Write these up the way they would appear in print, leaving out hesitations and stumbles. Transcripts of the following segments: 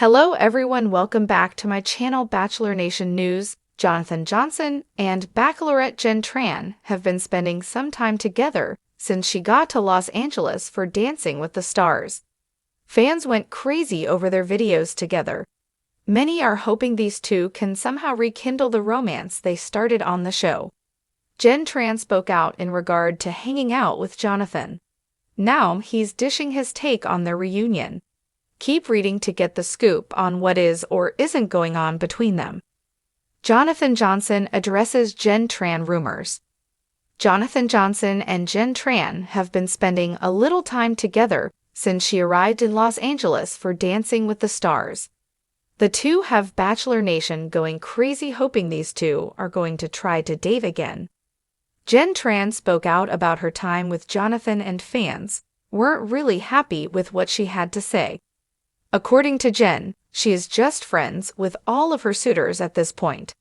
Hello everyone, welcome back to my channel Bachelor Nation News. Jonathon Johnson and Bachelorette Jenn Tran have been spending some time together since she got to Los Angeles for Dancing with the Stars. Fans went crazy over their videos together. Many are hoping these two can somehow rekindle the romance they started on the show. Jenn Tran spoke out in regard to hanging out with Jonathon. Now he's dishing his take on their reunion. Keep reading to get the scoop on what is or isn't going on between them. Jonathon Johnson addresses Jenn Tran rumors. Jonathon Johnson and Jenn Tran have been spending a little time together since she arrived in Los Angeles for Dancing with the Stars. The two have Bachelor Nation going crazy hoping these two are going to try to date again. Jenn Tran spoke out about her time with Jonathon and fans weren't really happy with what she had to say. According to Jenn, she is just friends with all of her suitors at this point.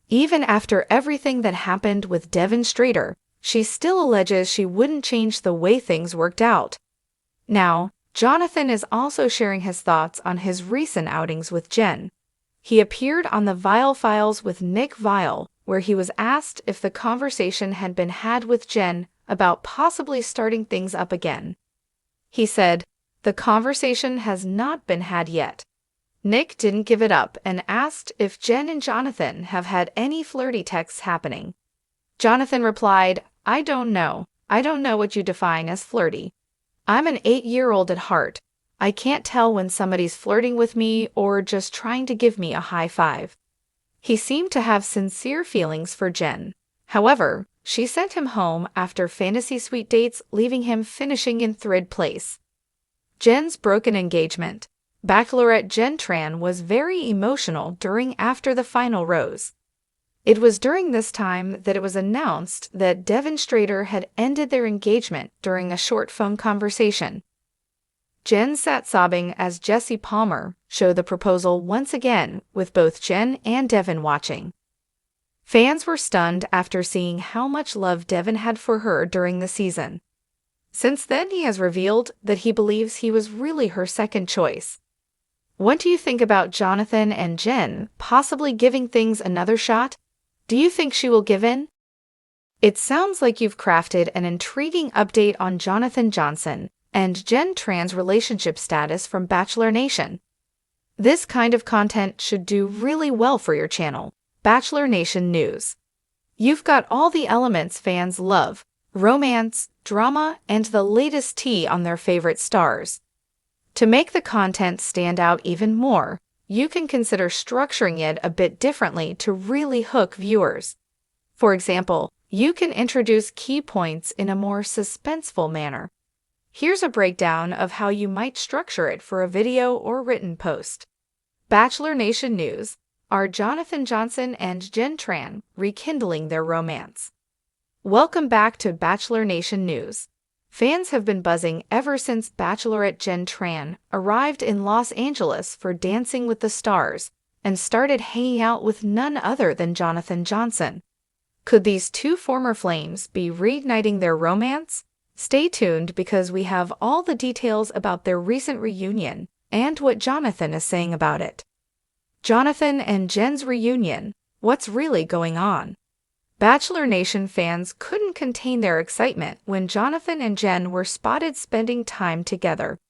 Even after everything that happened with Devin Strader, she still alleges she wouldn't change the way things worked out. Now, Jonathon is also sharing his thoughts on his recent outings with Jenn. He appeared on the Vile Files with Nick Viall, where he was asked if the conversation had been had with Jenn about possibly starting things up again. He said, "The conversation has not been had yet." Nick didn't give it up and asked if Jenn and Jonathon have had any flirty texts happening. Jonathon replied, "I don't know. I don't know what you define as flirty. I'm an 8-year-old at heart. I can't tell when somebody's flirting with me or just trying to give me a high five." He seemed to have sincere feelings for Jenn. However, she sent him home after fantasy suite dates, leaving him finishing in third place. Jenn's broken engagement. Bachelorette Jenn Tran was very emotional after the final rose. It was during this time that it was announced that Devin Strader had ended their engagement during a short phone conversation. Jenn sat sobbing as Jesse Palmer showed the proposal once again, with both Jenn and Devin watching. Fans were stunned after seeing how much love Devin had for her during the season. Since then, he has revealed that he believes he was really her second choice. What do you think about Jonathon and Jenn possibly giving things another shot? Do you think she will give in? It sounds like you've crafted an intriguing update on Jonathon Johnson and Jenn Tran's relationship status from Bachelor Nation. This kind of content should do really well for your channel, Bachelor Nation News. You've got all the elements fans love: romance, drama, and the latest tea on their favorite stars. To make the content stand out even more, you can consider structuring it a bit differently to really hook viewers. For example, you can introduce key points in a more suspenseful manner. Here's a breakdown of how you might structure it for a video or written post. Bachelor Nation News. Are Jonathon Johnson and Jenn Tran rekindling their romance? Welcome back to Bachelor Nation News. Fans have been buzzing ever since Bachelorette Jenn Tran arrived in Los Angeles for Dancing with the Stars and started hanging out with none other than Jonathon Johnson. Could these two former flames be reigniting their romance? Stay tuned because we have all the details about their recent reunion and what Jonathon is saying about it. Jonathon and Jenn's reunion. What's really going on? Bachelor Nation fans couldn't contain their excitement when Jonathon and Jenn were spotted spending time together.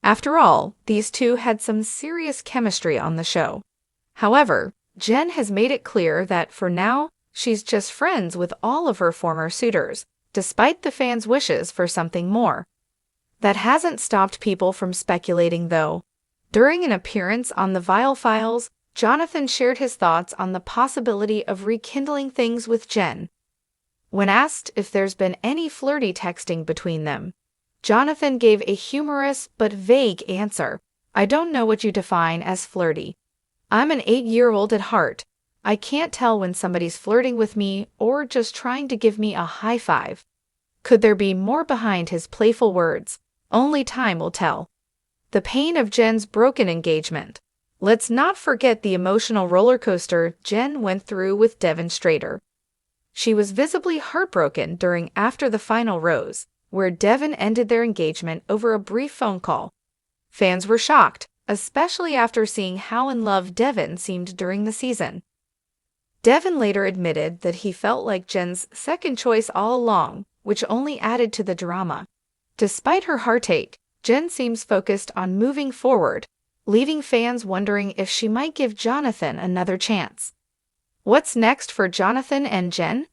After all, these two had some serious chemistry on the show. However, Jenn has made it clear that for now, she's just friends with all of her former suitors, despite the fans' wishes for something more. That hasn't stopped people from speculating, though. During an appearance on the Vile Files, Jonathon shared his thoughts on the possibility of rekindling things with Jenn. When asked if there's been any flirty texting between them, Jonathon gave a humorous but vague answer. "I don't know what you define as flirty. I'm an 8-year-old at heart. I can't tell when somebody's flirting with me or just trying to give me a high five." Could there be more behind his playful words? Only time will tell. The pain of Jenn's broken engagement. Let's not forget the emotional roller coaster Jenn went through with Devin Strader. She was visibly heartbroken after the final rose, where Devin ended their engagement over a brief phone call. Fans were shocked, especially after seeing how in love Devin seemed during the season. Devin later admitted that he felt like Jenn's second choice all along, which only added to the drama. Despite her heartache, Jenn seems focused on moving forward, leaving fans wondering if she might give Jonathon another chance. What's next for Jonathon and Jenn?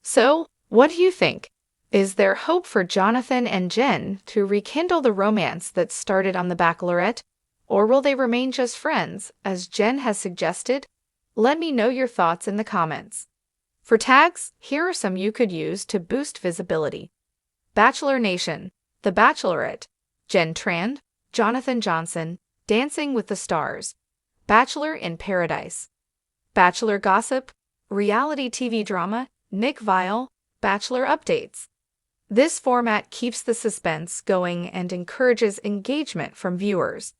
So, what do you think? Is there hope for Jonathon and Jenn to rekindle the romance that started on The Bachelorette? Or will they remain just friends, as Jenn has suggested? Let me know your thoughts in the comments. For tags, here are some you could use to boost visibility. Bachelor Nation, The Bachelorette, Jenn Tran, Jonathon Johnson, Dancing with the Stars, Bachelor in Paradise, Bachelor Gossip, Reality TV Drama, Nick Viall, Bachelor Updates. This format keeps the suspense going and encourages engagement from viewers.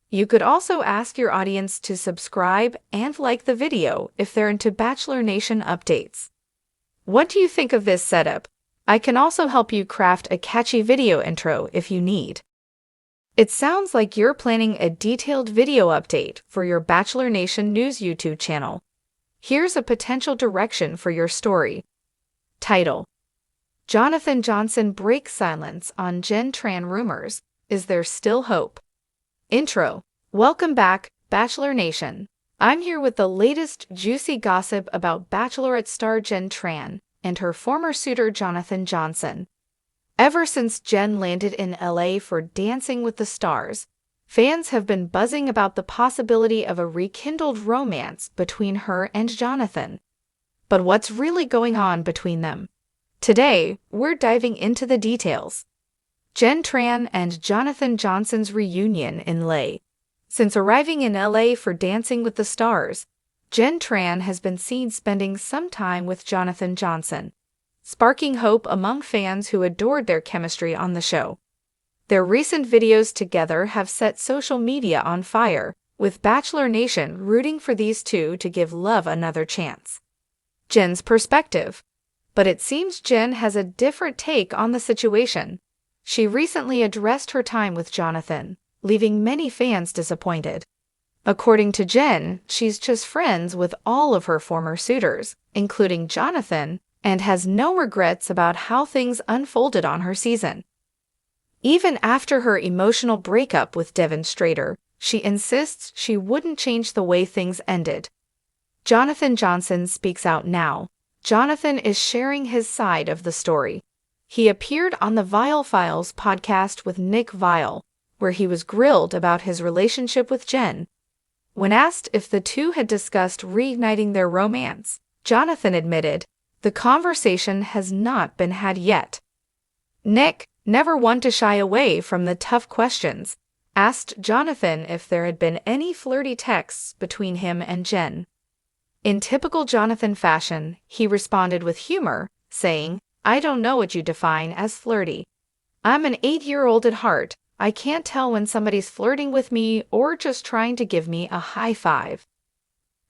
You could also ask your audience to subscribe and like the video if they're into Bachelor Nation updates. What do you think of this setup? I can also help you craft a catchy video intro if you need. It sounds like you're planning a detailed video update for your Bachelor Nation News YouTube channel. Here's a potential direction for your story. Title: Jonathon Johnson breaks silence on Jenn Tran rumors. Is there still hope? Intro. Welcome back, Bachelor Nation. I'm here with the latest juicy gossip about Bachelorette star Jenn Tran and her former suitor Jonathon Johnson. Ever since Jenn landed in LA for Dancing with the Stars, fans have been buzzing about the possibility of a rekindled romance between her and Jonathon. But what's really going on between them? Today, we're diving into the details. Jenn Tran and Jonathon Johnson's reunion in LA. Since arriving in LA for Dancing with the Stars, Jenn Tran has been seen spending some time with Jonathon Johnson, sparking hope among fans who adored their chemistry on the show. Their recent videos together have set social media on fire, with Bachelor Nation rooting for these two to give love another chance. Jenn's perspective. But it seems Jenn has a different take on the situation. She recently addressed her time with Jonathon, leaving many fans disappointed. According to Jenn, she's just friends with all of her former suitors, including Jonathon, and has no regrets about how things unfolded on her season. Even after her emotional breakup with Devin Strader, she insists she wouldn't change the way things ended. Jonathon Johnson speaks out now. Jonathon is sharing his side of the story. He appeared on the Viall Files podcast with Nick Viall, where he was grilled about his relationship with Jenn. When asked if the two had discussed reigniting their romance, Jonathon admitted, "The conversation has not been had yet." Nick, never one to shy away from the tough questions, asked Jonathon if there had been any flirty texts between him and Jenn. In typical Jonathon fashion, he responded with humor, saying, "I don't know what you define as flirty. I'm an 8-year-old at heart. I can't tell when somebody's flirting with me or just trying to give me a high five."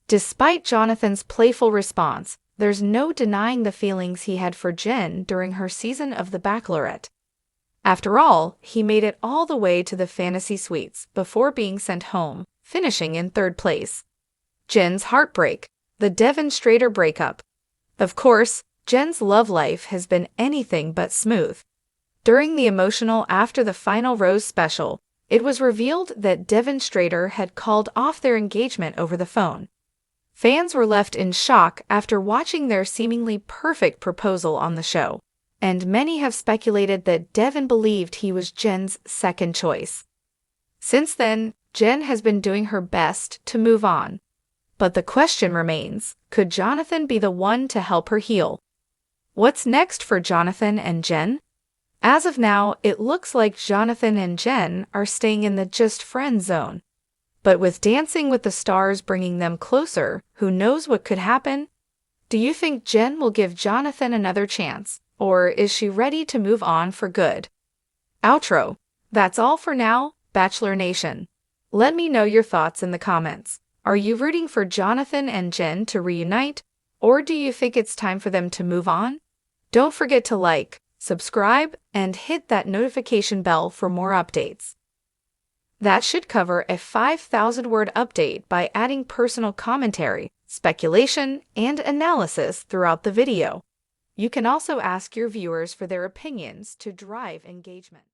Despite Jonathon's playful response, there's no denying the feelings he had for Jenn during her season of The Bachelorette. After all, he made it all the way to the fantasy suites before being sent home, finishing in 3rd place. Jenn's heartbreak. The Devin Strader breakup. Of course, Jenn's love life has been anything but smooth. During the emotional After the Final Rose special, it was revealed that Devin Strader had called off their engagement over the phone. Fans were left in shock after watching their seemingly perfect proposal on the show, and many have speculated that Devin believed he was Jenn's second choice. Since then, Jenn has been doing her best to move on. But the question remains, could Jonathon be the one to help her heal? What's next for Jonathon and Jenn? As of now, it looks like Jonathon and Jenn are staying in the just friend zone. But with Dancing with the Stars bringing them closer, who knows what could happen? Do you think Jenn will give Jonathon another chance, or is she ready to move on for good? Outro. That's all for now, Bachelor Nation. Let me know your thoughts in the comments. Are you rooting for Jonathon and Jenn to reunite, or do you think it's time for them to move on? Don't forget to like, subscribe, and hit that notification bell for more updates. That should cover a 5,000-word update by adding personal commentary, speculation, and analysis throughout the video. You can also ask your viewers for their opinions to drive engagement.